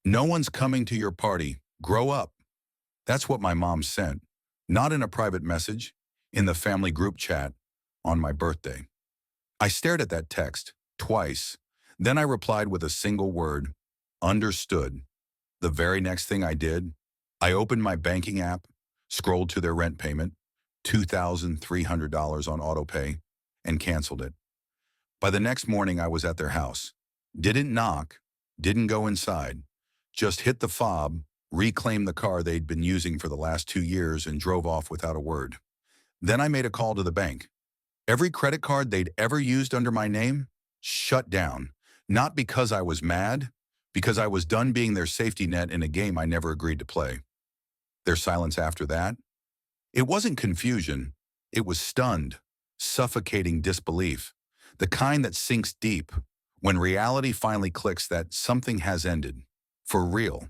No one's coming to your party. Grow up. That's what my mom sent. Not in a private message, in the family group chat on my birthday. I stared at that text twice. Then I replied with a single word, understood. The very next thing I did, I opened my banking app, scrolled to their rent payment, $2,300 on autopay, and canceled it. By the next morning, I was at their house. Didn't knock, didn't go inside, just hit the fob, reclaimed the car they'd been using for the last 2 years, and drove off without a word. Then I made a call to the bank. Every credit card they'd ever used under my name, shut down. Not because I was mad, because I was done being their safety net in a game I never agreed to play. Their silence after that? It wasn't confusion. It was stunned, suffocating disbelief. The kind that sinks deep when reality finally clicks that something has ended. For real.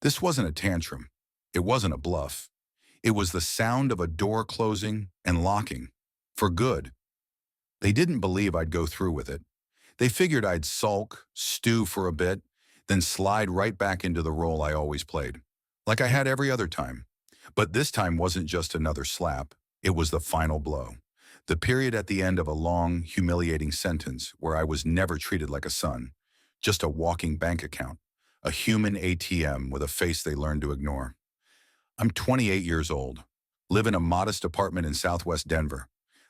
This wasn't a tantrum. It wasn't a bluff. It was the sound of a door closing and locking. For good. They didn't believe I'd go through with it. They figured I'd sulk, stew for a bit, then slide right back into the role I always played, like I had every other time. But this time wasn't just another slap. It was the final blow. The period at the end of a long, humiliating sentence where I was never treated like a son, just a walking bank account, a human ATM with a face they learned to ignore. I'm 28 years old, live in a modest apartment in Southwest Denver.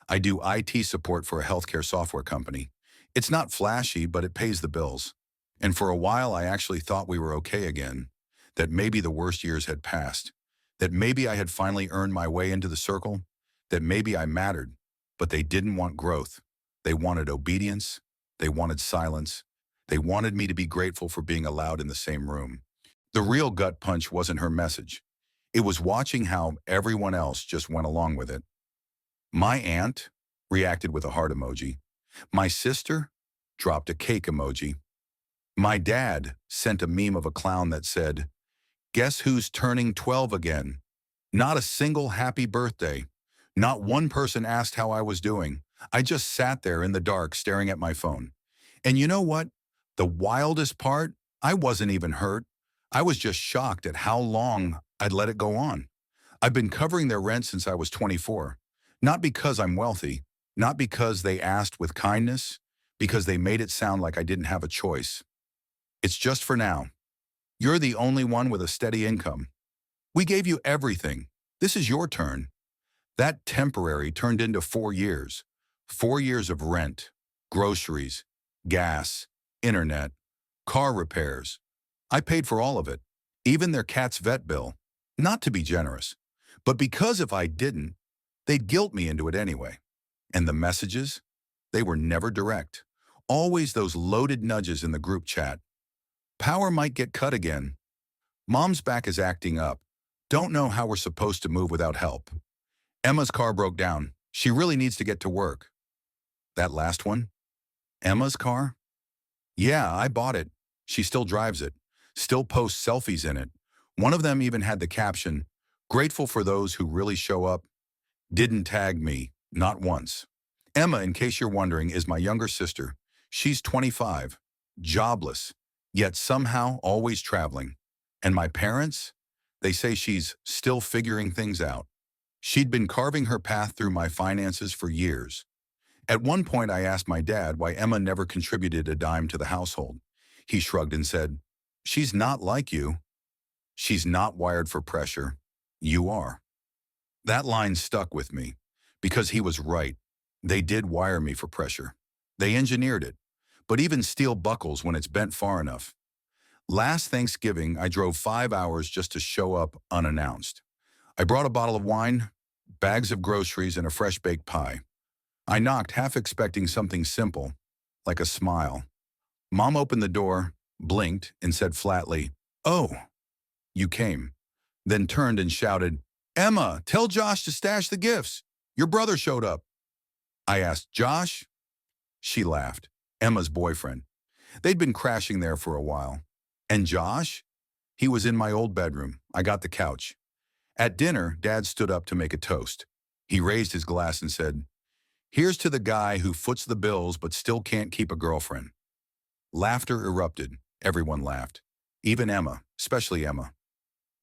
I do IT support for a healthcare software company. It's not flashy, but it pays the bills. And for a while, I actually thought we were okay again, that maybe the worst years had passed, that maybe I had finally earned my way into the circle, that maybe I mattered, but they didn't want growth. They wanted obedience. They wanted silence. They wanted me to be grateful for being allowed in the same room. The real gut punch wasn't her message. It was watching how everyone else just went along with it. My aunt reacted with a heart emoji. My sister dropped a cake emoji. My dad sent a meme of a clown that said, "Guess who's turning 12 again?" Not a single happy birthday. Not one person asked how I was doing. I just sat there in the dark staring at my phone. And you know what? The wildest part? I wasn't even hurt. I was just shocked at how long I'd let it go on. I've been covering their rent since I was 24. Not because I'm wealthy, not because they asked with kindness, because they made it sound like I didn't have a choice. It's just for now. You're the only one with a steady income. We gave you everything. This is your turn. That temporary turned into 4 years. 4 years of rent, groceries, gas, internet, car repairs. I paid for all of it, even their cat's vet bill. Not to be generous, but because if I didn't, they'd guilt me into it anyway. And the messages? They were never direct. Always those loaded nudges in the group chat. Power might get cut again. Mom's back is acting up. Don't know how we're supposed to move without help. Emma's car broke down. She really needs to get to work. That last one? Emma's car? Yeah, I bought it. She still drives it. Still posts selfies in it. One of them even had the caption, "Grateful for those who really show up." Didn't tag me, not once. Emma, in case you're wondering, is my younger sister. She's 25, jobless, yet somehow always traveling. And my parents? They say she's still figuring things out. She'd been carving her path through my finances for years. At one point, I asked my dad why Emma never contributed a dime to the household. He shrugged and said, "She's not like you. She's not wired for pressure. You are." That line stuck with me because he was right. They did wire me for pressure. They engineered it, but even steel buckles when it's bent far enough. Last Thanksgiving, I drove 5 hours just to show up unannounced. I brought a bottle of wine, bags of groceries, and a fresh baked pie. I knocked, half expecting something simple, like a smile. Mom opened the door, blinked, and said flatly, "Oh, you came," then turned and shouted, "Emma, tell Josh to stash the gifts. Your brother showed up." I asked, "Josh?" She laughed. Emma's boyfriend. They'd been crashing there for a while. And Josh? He was in my old bedroom. I got the couch. At dinner, Dad stood up to make a toast. He raised his glass and said, "Here's to the guy who foots the bills but still can't keep a girlfriend." Laughter erupted. Everyone laughed. Even Emma, especially Emma.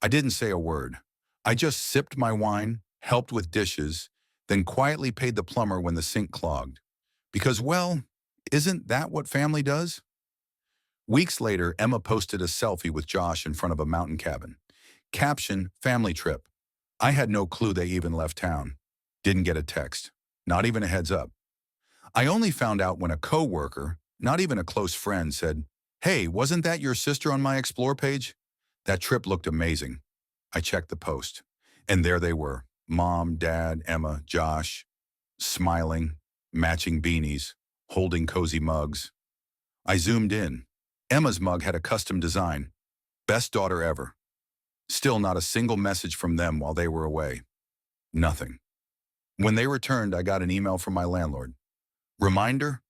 I didn't say a word. I just sipped my wine, helped with dishes, then quietly paid the plumber when the sink clogged. Because, well, isn't that what family does? Weeks later, Emma posted a selfie with Josh in front of a mountain cabin. Caption, family trip. I had no clue they even left town. Didn't get a text. Not even a heads up. I only found out when a coworker, not even a close friend, said, "Hey, wasn't that your sister on my Explore page?" That trip looked amazing. I checked the post, and there they were. Mom, Dad, Emma, Josh, smiling, matching beanies, holding cozy mugs. I zoomed in. Emma's mug had a custom design. Best daughter ever. Still not a single message from them while they were away. Nothing. When they returned, I got an email from my landlord. Reminder,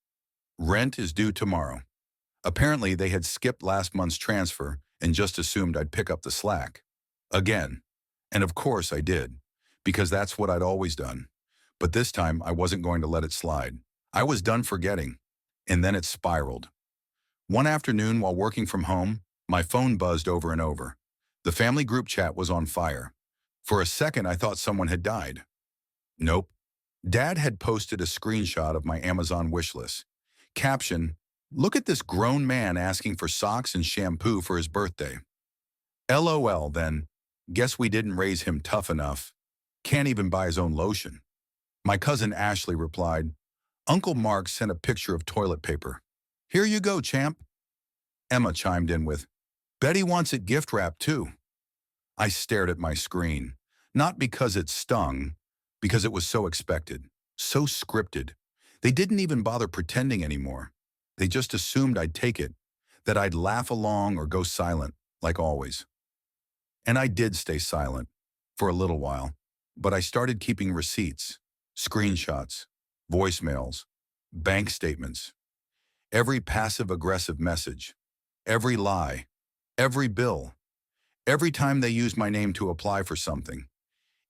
rent is due tomorrow. Apparently, they had skipped last month's transfer and just assumed I'd pick up the slack. Again. And of course I did, because that's what I'd always done. But this time, I wasn't going to let it slide. I was done forgetting. And then it spiraled. One afternoon, while working from home, my phone buzzed over and over. The family group chat was on fire. For a second, I thought someone had died. Nope. Dad had posted a screenshot of my Amazon wishlist. Caption, "Look at this grown man asking for socks and shampoo for his birthday." LOL, then. Guess we didn't raise him tough enough. Can't even buy his own lotion. My cousin Ashley replied, "Uncle Mark sent a picture of toilet paper. Here you go, champ." Emma chimed in with, "Betty wants it gift wrapped too." I stared at my screen, not because it stung, because it was so expected, so scripted. They didn't even bother pretending anymore. They just assumed I'd take it, that I'd laugh along or go silent, like always. And I did stay silent, for a little while, but I started keeping receipts, screenshots, voicemails, bank statements, every passive-aggressive message, every lie, every bill, every time they used my name to apply for something.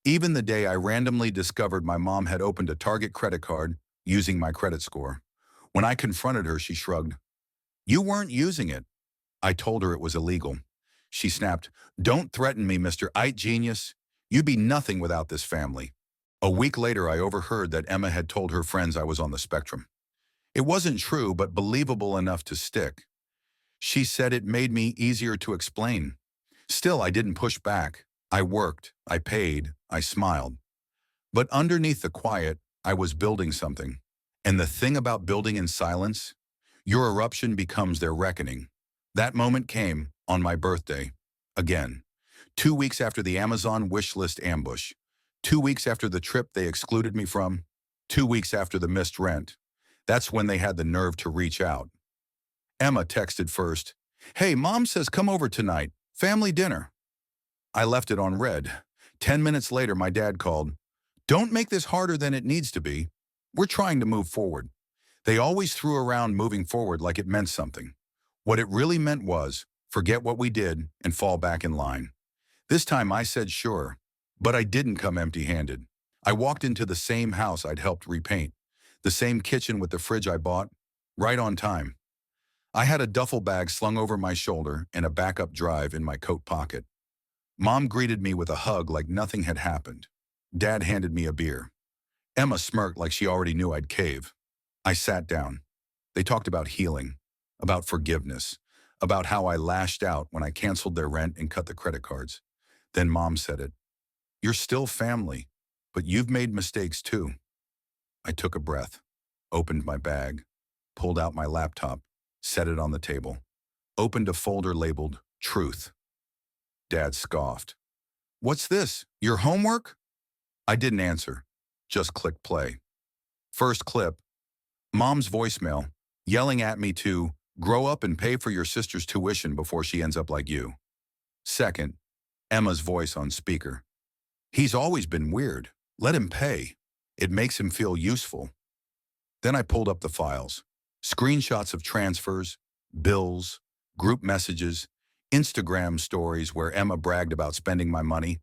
Even the day I randomly discovered my mom had opened a Target credit card using my credit score. When I confronted her, she shrugged. "You weren't using it." I told her it was illegal. She snapped, "Don't threaten me, Mr. IT Genius. You'd be nothing without this family." A week later, I overheard that Emma had told her friends I was on the spectrum. It wasn't true, but believable enough to stick. She said it made me easier to explain. Still, I didn't push back. I worked, I paid, I smiled. But underneath the quiet, I was building something. And the thing about building in silence, your eruption becomes their reckoning. That moment came on my birthday. Again. 2 weeks after the Amazon wish list ambush. 2 weeks after the trip they excluded me from. 2 weeks after the missed rent. That's when they had the nerve to reach out. Emma texted first, "Hey, Mom says come over tonight. Family dinner." I left it on red. 10 minutes later, my dad called. "Don't make this harder than it needs to be. We're trying to move forward." They always threw around moving forward like it meant something. What it really meant was, forget what we did and fall back in line. This time I said sure, but I didn't come empty-handed. I walked into the same house I'd helped repaint, the same kitchen with the fridge I bought, right on time. I had a duffel bag slung over my shoulder and a backup drive in my coat pocket. Mom greeted me with a hug like nothing had happened. Dad handed me a beer. Emma smirked like she already knew I'd cave. I sat down. They talked about healing, about forgiveness, about how I lashed out when I canceled their rent and cut the credit cards. Then Mom said it. "You're still family, but you've made mistakes too." I took a breath, opened my bag, pulled out my laptop, set it on the table, opened a folder labeled Truth. Dad scoffed. "What's this? Your homework?" I didn't answer, just clicked play. First clip, Mom's voicemail, yelling at me to grow up and pay for your sister's tuition before she ends up like you. Second, Emma's voice on speaker. "He's always been weird. Let him pay. It makes him feel useful." Then I pulled up the files. Screenshots of transfers, bills, group messages, Instagram stories where Emma bragged about spending my money.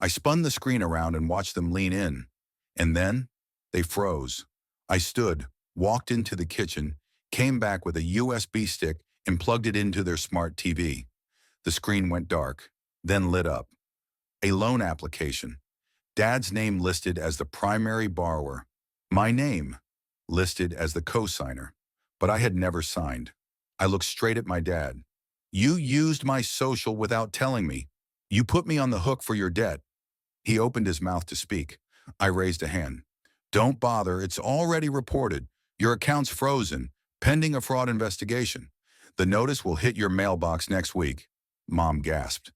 I spun the screen around and watched them lean in. And then, they froze. I stood, walked into the kitchen, came back with a USB stick and plugged it into their smart TV. The screen went dark, then lit up. A loan application. Dad's name listed as the primary borrower. My name listed as the cosigner. But I had never signed. I looked straight at my dad. You used my social without telling me. You put me on the hook for your debt. He opened his mouth to speak. I raised a hand. Don't bother, it's already reported. Your account's frozen, pending a fraud investigation. The notice will hit your mailbox next week. Mom gasped.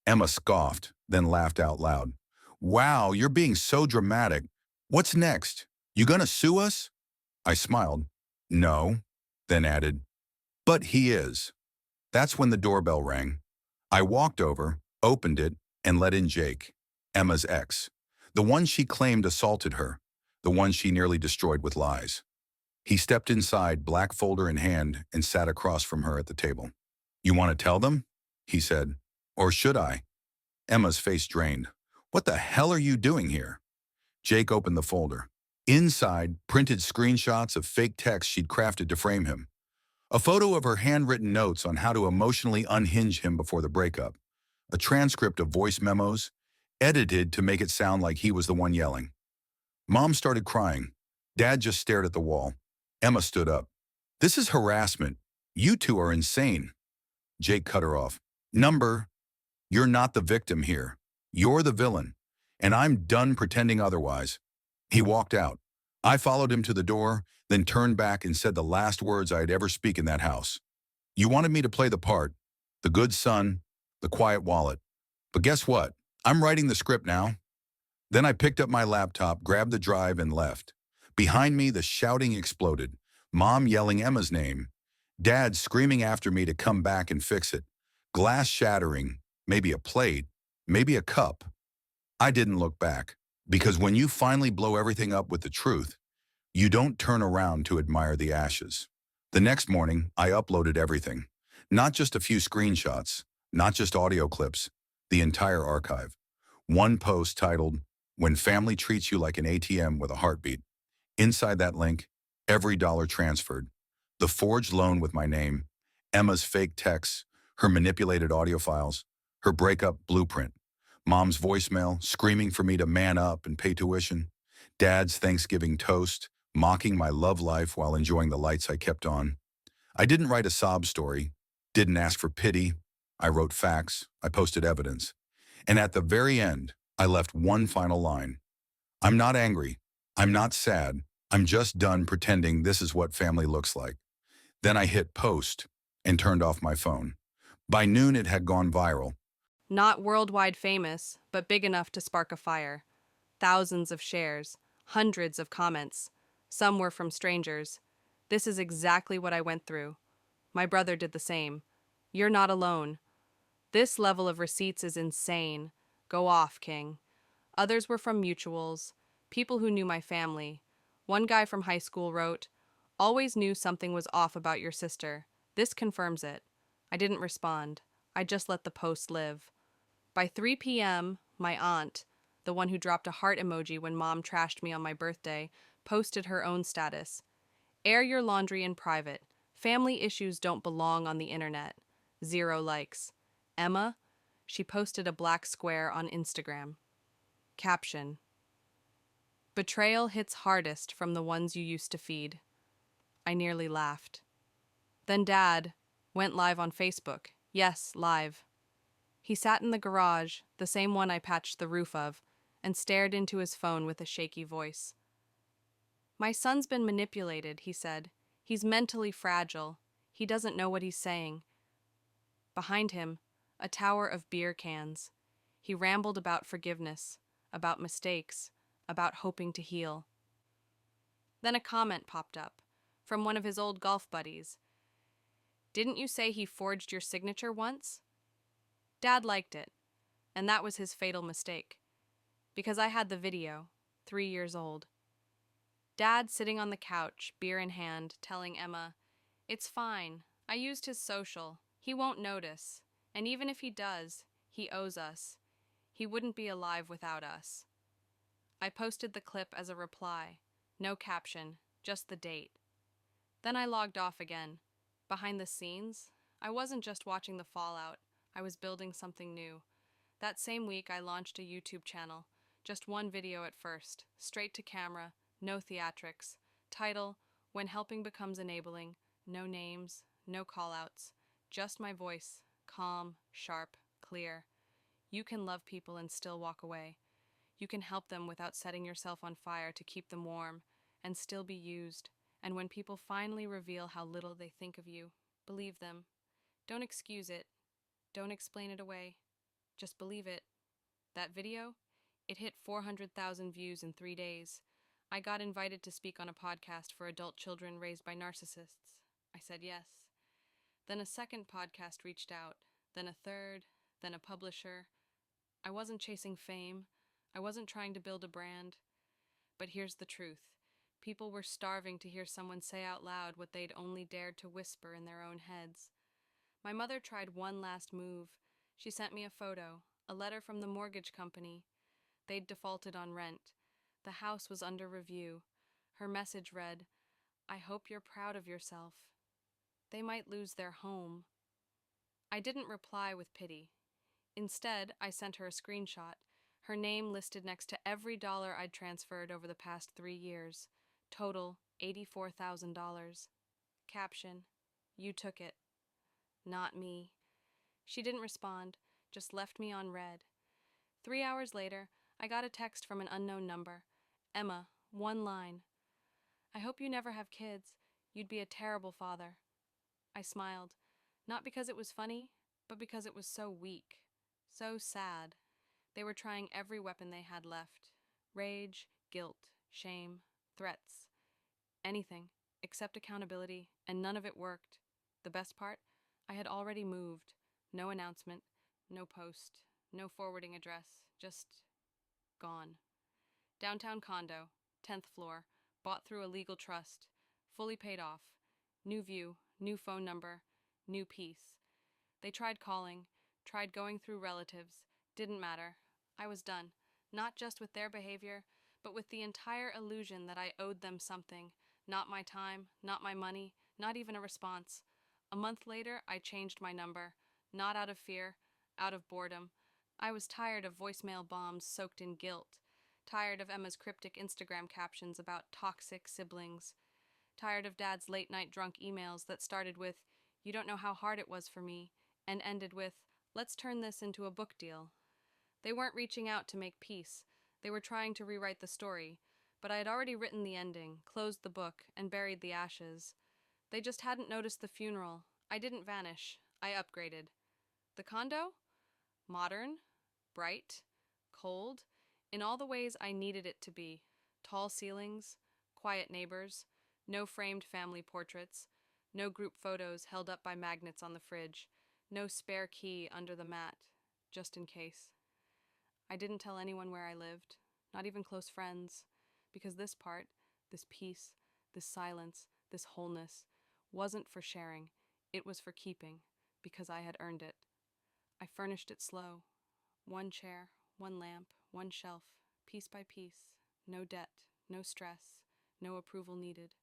Emma scoffed, then laughed out loud. Wow, you're being so dramatic. What's next? You gonna sue us? I smiled. No, then added, but he is. That's when the doorbell rang. I walked over, opened it, and let in Jake, Emma's ex, the one she claimed assaulted her, the one she nearly destroyed with lies. He stepped inside, black folder in hand, and sat across from her at the table. You want to tell them? He said. Or should I? Emma's face drained. What the hell are you doing here? Jake opened the folder. Inside, printed screenshots of fake text she'd crafted to frame him. A photo of her handwritten notes on how to emotionally unhinge him before the breakup. A transcript of voice memos, edited to make it sound like he was the one yelling. Mom started crying. Dad just stared at the wall. Emma stood up. This is harassment. You two are insane. Jake cut her off. You're not the victim here. You're the villain. And I'm done pretending otherwise. He walked out. I followed him to the door, then turned back and said the last words I'd ever speak in that house. You wanted me to play the part, the good son, the quiet wallet. But guess what? I'm writing the script now. Then I picked up my laptop, grabbed the drive, and left. Behind me, the shouting exploded. Mom yelling Emma's name. Dad screaming after me to come back and fix it. Glass shattering, maybe a plate, maybe a cup. I didn't look back, because when you finally blow everything up with the truth, you don't turn around to admire the ashes. The next morning, I uploaded everything. Not just a few screenshots, not just audio clips, the entire archive. One post titled, When Family Treats You Like an ATM with a Heartbeat. Inside that link, every dollar transferred. The forged loan with my name, Emma's fake texts, her manipulated audio files, her breakup blueprint, Mom's voicemail screaming for me to man up and pay tuition, Dad's Thanksgiving toast, mocking my love life while enjoying the lights I kept on. I didn't write a sob story, didn't ask for pity. I wrote facts, I posted evidence. And at the very end, I left one final line. I'm not angry, I'm not sad, I'm just done pretending this is what family looks like. Then I hit post and turned off my phone. By noon, it had gone viral. Not worldwide famous, but big enough to spark a fire. Thousands of shares, hundreds of comments. Some were from strangers. This is exactly what I went through. My brother did the same. You're not alone. This level of receipts is insane. Go off, King. Others were from mutuals, people who knew my family. One guy from high school wrote, Always knew something was off about your sister. This confirms it. I didn't respond. I just let the post live. By 3 p.m., my aunt, the one who dropped a heart emoji when Mom trashed me on my birthday, posted her own status. Air your laundry in private. Family issues don't belong on the internet. 0 likes. Emma? She posted a black square on Instagram. Caption. Betrayal hits hardest from the ones you used to feed. I nearly laughed. Then Dad went live on Facebook. Yes, live. He sat in the garage, the same one I patched the roof of, and stared into his phone with a shaky voice. My son's been manipulated, he said. He's mentally fragile. He doesn't know what he's saying. Behind him, a tower of beer cans. He rambled about forgiveness, about mistakes, about hoping to heal. Then a comment popped up, from one of his old golf buddies. Didn't you say he forged your signature once? Dad liked it, and that was his fatal mistake. Because I had the video, 3 years old. Dad sitting on the couch, beer in hand, telling Emma, It's fine. I used his social. He won't notice. And even if he does, he owes us. He wouldn't be alive without us. I posted the clip as a reply. No caption, just the date. Then I logged off again. Behind the scenes, I wasn't just watching the fallout. I was building something new. That same week, I launched a YouTube channel. Just one video at first, straight to camera, no theatrics. Title, When Helping Becomes Enabling, no names, no callouts, just my voice, calm, sharp, clear. You can love people and still walk away. You can help them without setting yourself on fire to keep them warm, and still be used. And when people finally reveal how little they think of you, believe them. Don't excuse it. Don't explain it away. Just believe it. That video? It hit 400,000 views in 3 days. I got invited to speak on a podcast for adult children raised by narcissists. I said yes. Then a second podcast reached out, then a third, then a publisher. I wasn't chasing fame. I wasn't trying to build a brand. But here's the truth. People were starving to hear someone say out loud what they'd only dared to whisper in their own heads. My mother tried one last move. She sent me a photo, a letter from the mortgage company. They'd defaulted on rent. The house was under review. Her message read, "I hope you're proud of yourself. They might lose their home." I didn't reply with pity. Instead, I sent her a screenshot, her name listed next to every dollar I'd transferred over the past 3 years. Total, $84,000. Caption, "You took it. Not me." She didn't respond, just left me on read. 3 hours later, I got a text from an unknown number. Emma, one line. "I hope you never have kids. You'd be a terrible father." I smiled, not because it was funny, but because it was so weak, so sad. They were trying every weapon they had left. Rage, guilt, shame, threats. Anything, except accountability, and none of it worked. The best part? I had already moved. No announcement, no post, no forwarding address, just gone. Downtown condo, 10th floor, bought through a legal trust, fully paid off. New view, new phone number, new peace. They tried calling, tried going through relatives, didn't matter. I was done, not just with their behavior, but with the entire illusion that I owed them something, not my time, not my money, not even a response. A month later, I changed my number, not out of fear, out of boredom. I was tired of voicemail bombs soaked in guilt, tired of Emma's cryptic Instagram captions about toxic siblings, tired of Dad's late-night drunk emails that started with, "You don't know how hard it was for me," and ended with, "Let's turn this into a book deal." They weren't reaching out to make peace. They were trying to rewrite the story, but I had already written the ending, closed the book, and buried the ashes. They just hadn't noticed the funeral. I didn't vanish. I upgraded. The condo? Modern, bright, cold, in all the ways I needed it to be. Tall ceilings, quiet neighbors, no framed family portraits, no group photos held up by magnets on the fridge, no spare key under the mat, just in case. I didn't tell anyone where I lived, not even close friends, because this part, this peace, this silence, this wholeness, wasn't for sharing. It was for keeping, because I had earned it. I furnished it slow. One chair, one lamp, one shelf, piece by piece. No debt, no stress, no approval needed.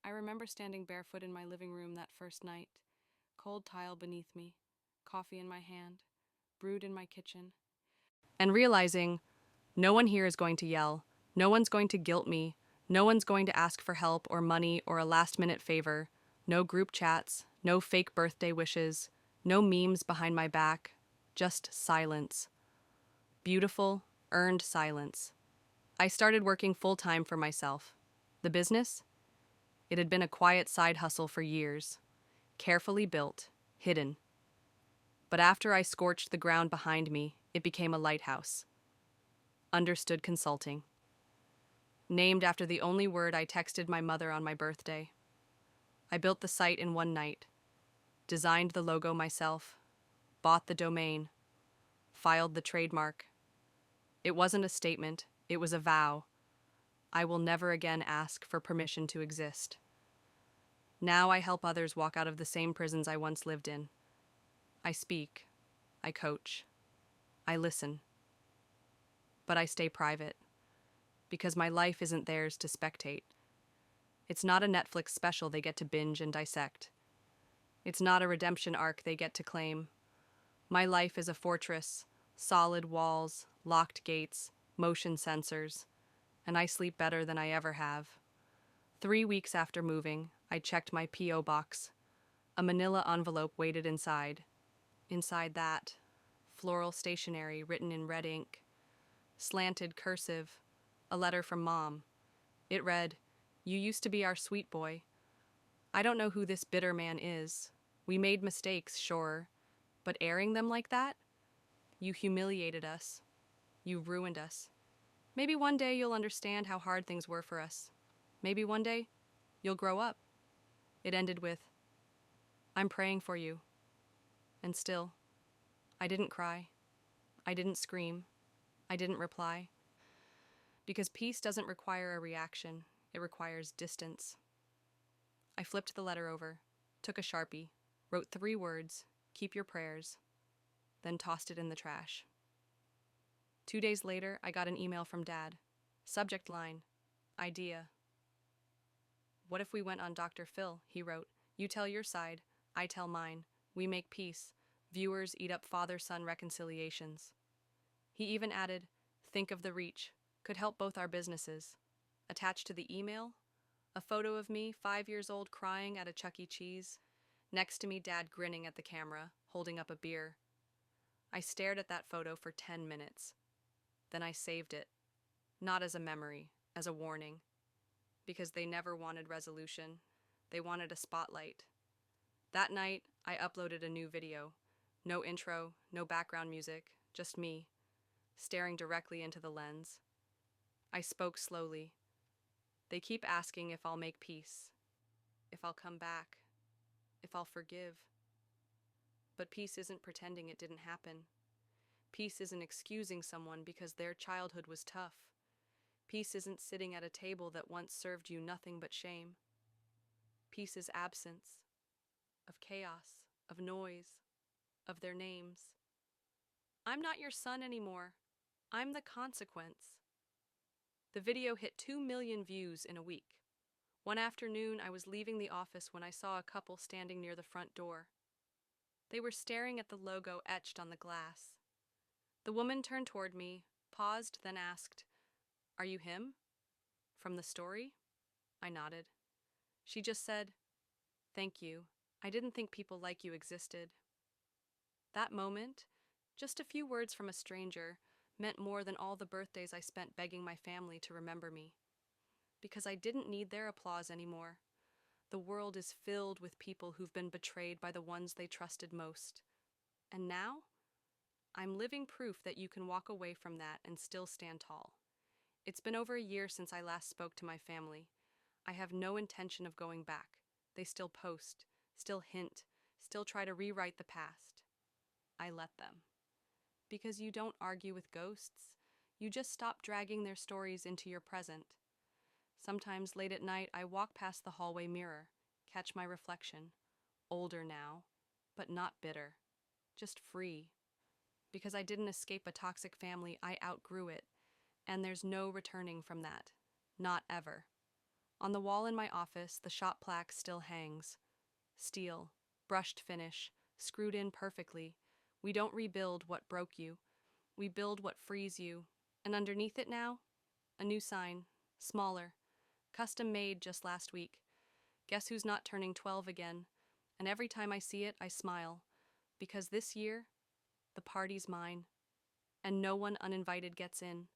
I remember standing barefoot in my living room that first night, cold tile beneath me, coffee in my hand, brewed in my kitchen, and realizing no one here is going to yell, no one's going to guilt me, no one's going to ask for help or money or a last-minute favor, no group chats, no fake birthday wishes, no memes behind my back, just silence. Beautiful, earned silence. I started working full-time for myself. The business? It had been a quiet side hustle for years, carefully built, hidden. But after I scorched the ground behind me, it became a lighthouse. Understood Consulting. Named after the only word I texted my mother on my birthday. I built the site in one night, designed the logo myself, bought the domain, filed the trademark. It wasn't a statement, it was a vow. I will never again ask for permission to exist. Now I help others walk out of the same prisons I once lived in. I speak, I coach, I listen. But I stay private, because my life isn't theirs to spectate. It's not a Netflix special they get to binge and dissect. It's not a redemption arc they get to claim. My life is a fortress, solid walls, locked gates, motion sensors, and I sleep better than I ever have. 3 weeks after moving, I checked my P.O. box. A manila envelope waited inside. Inside that, floral stationery written in red ink, slanted cursive, a letter from Mom. It read, "You used to be our sweet boy. I don't know who this bitter man is. We made mistakes, sure, but airing them like that? You humiliated us. You ruined us. Maybe one day you'll understand how hard things were for us. Maybe one day you'll grow up." It ended with, "I'm praying for you." And still, I didn't cry. I didn't scream. I didn't reply. Because peace doesn't require a reaction, it requires distance. I flipped the letter over, took a Sharpie, wrote 3 words, "Keep your prayers," then tossed it in the trash. 2 days later, I got an email from Dad. Subject line, "Idea." "What if we went on Dr. Phil?" he wrote. "You tell your side, I tell mine. We make peace. Viewers eat up father-son reconciliations." He even added, "Think of the reach. Could help both our businesses." Attached to the email, a photo of me, 5 years old, crying at a Chuck E. Cheese. Next to me, Dad grinning at the camera, holding up a beer. I stared at that photo for 10 minutes. Then I saved it. Not as a memory, as a warning. Because they never wanted resolution. They wanted a spotlight. That night, I uploaded a new video. No intro, no background music, just me, staring directly into the lens. I spoke slowly. They keep asking if I'll make peace, if I'll come back, if I'll forgive. But peace isn't pretending it didn't happen. Peace isn't excusing someone because their childhood was tough. Peace isn't sitting at a table that once served you nothing but shame. Peace is absence, of chaos, of noise, of their names. I'm not your son anymore. I'm the consequence. The video hit 2 million views in a week. One afternoon, I was leaving the office when I saw a couple standing near the front door. They were staring at the logo etched on the glass. The woman turned toward me, paused, then asked, "Are you him? From the story?" I nodded. She just said, "Thank you. I didn't think people like you existed." That moment, just a few words from a stranger, meant more than all the birthdays I spent begging my family to remember me. Because I didn't need their applause anymore. The world is filled with people who've been betrayed by the ones they trusted most. And now, I'm living proof that you can walk away from that and still stand tall. It's been over a year since I last spoke to my family. I have no intention of going back. They still post, still hint, still try to rewrite the past. I let them. Because you don't argue with ghosts. You just stop dragging their stories into your present. Sometimes late at night, I walk past the hallway mirror, catch my reflection. Older now, but not bitter. Just free. Because I didn't escape a toxic family, I outgrew it. And there's no returning from that. Not ever. On the wall in my office, the shop plaque still hangs. Steel, brushed finish, screwed in perfectly. We don't rebuild what broke you. We build what frees you. And underneath it now, a new sign, smaller, custom made just last week. Guess who's not turning 12 again? And every time I see it, I smile. Because this year, the party's mine. And no one uninvited gets in.